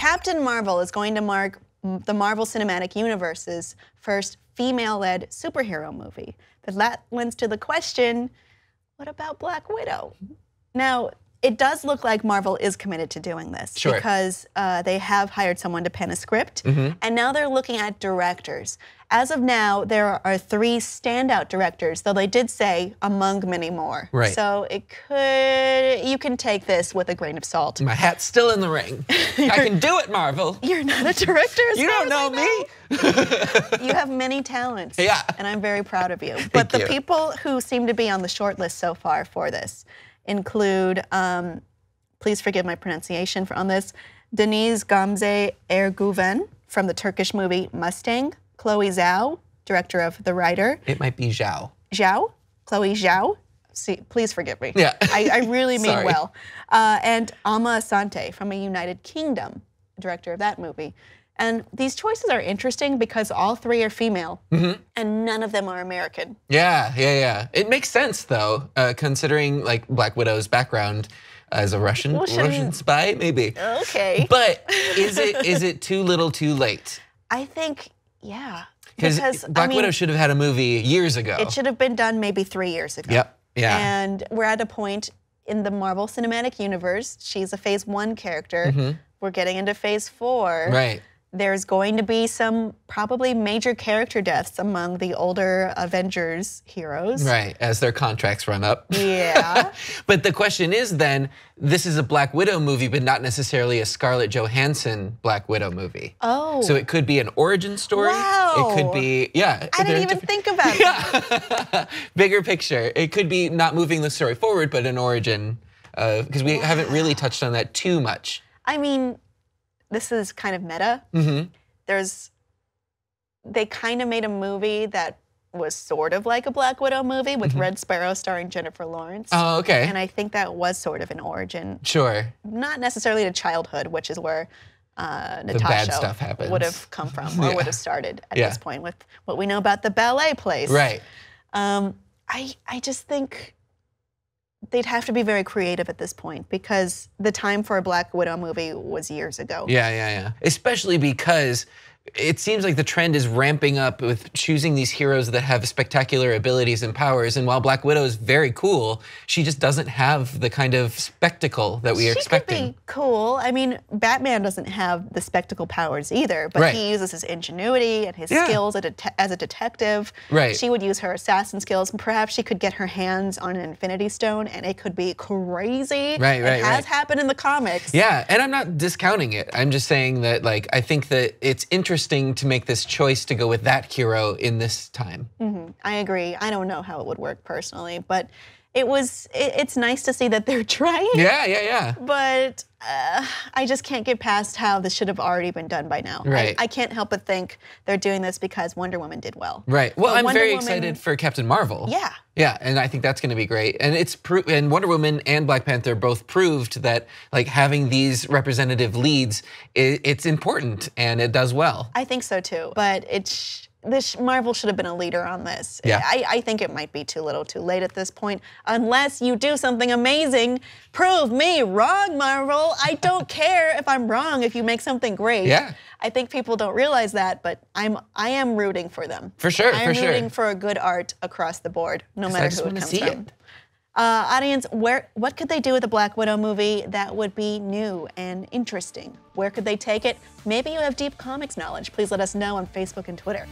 Captain Marvel is going to mark the Marvel Cinematic Universe's first female-led superhero movie. But that lends to the question, what about Black Widow? Now, it does look like Marvel is committed to doing this because they have hired someone to pen a script, and now they're looking at directors. As of now, there are 3 standout directors, though they did say among many more. Right. So it could, you can take this with a grain of salt. My hat's still in the ring. I can do it, Marvel. You're not a director. You don't know me. You have many talents. Yeah. And I'm very proud of you. But the people who seem to be on the short list so far for this include, please forgive my pronunciation on this, Deniz Gamze Erguven from the Turkish movie Mustang, Chloe Zhao, director of The Writer. It might be Zhao. Zhao? Chloe Zhao? See, please forgive me. Yeah. I really mean well. And Amma Asante from a United Kingdom, director of that movie. And these choices are interesting because all 3 are female, and none of them are American. Yeah. It makes sense though, considering like Black Widow's background as a Russian spy, maybe. Okay. But is it too little, too late? I think, yeah. Because Black Widow should have had a movie years ago. It should have been done maybe 3 years ago. Yep. Yeah. And we're at a point in the Marvel Cinematic Universe. She's a Phase 1 character. We're getting into Phase 4. Right. There's going to be some probably major character deaths among the older Avengers heroes. Right, as their contracts run up. Yeah. But the question is then, this is a Black Widow movie, but not necessarily a Scarlett Johansson Black Widow movie. Oh. So it could be an origin story. Wow. It could be, yeah. I didn't even think about that. Bigger picture. It could be not moving the story forward, but an origin, because we haven't really touched on that too much. I mean, this is kind of meta. They kind of made a movie that was sort of like a Black Widow movie with Red Sparrow starring Jennifer Lawrence. Oh, okay. And I think that was sort of an origin. Sure. Not necessarily to childhood, which is where bad stuff Natasha happens. would have come from or would have started at this point with what we know about the ballet place. Right. I just think they'd have to be very creative at this point because the time for a Black Widow movie was years ago. Yeah. Especially because it seems like the trend is ramping up with choosing these heroes that have spectacular abilities and powers. And while Black Widow is very cool, she just doesn't have the kind of spectacle that we are expecting. She could be cool. I mean, Batman doesn't have the spectacle powers either, but he uses his ingenuity and his skills as a detective. Right. She would use her assassin skills, and perhaps she could get her hands on an Infinity Stone, and it could be crazy. Right. It has happened in the comics. Yeah, and I'm not discounting it. I'm just saying that, like, I think that it's interesting to make this choice to go with that hero in this time. I agree. I don't know how it would work personally, but it's nice to see that they're trying. Yeah. But I just can't get past how this should have already been done by now. Right. I can't help but think they're doing this because Wonder Woman did well. Right. Well, I'm very excited for Captain Marvel. Yeah. Yeah, and I think that's going to be great. And and Wonder Woman and Black Panther both proved that like having these representative leads, it's important and it does well. I think so too. But this Marvel should have been a leader on this. Yeah. I think it might be too little too late at this point. Unless you do something amazing. Prove me wrong, Marvel. I don't care if I'm wrong if you make something great. Yeah. I think people don't realize that, but I am rooting for them. For sure, I'm rooting for a good art across the board, no matter who it comes from. Audience, what could they do with a Black Widow movie that would be new and interesting? Where could they take it? Maybe you have deep comics knowledge. Please let us know on Facebook and Twitter.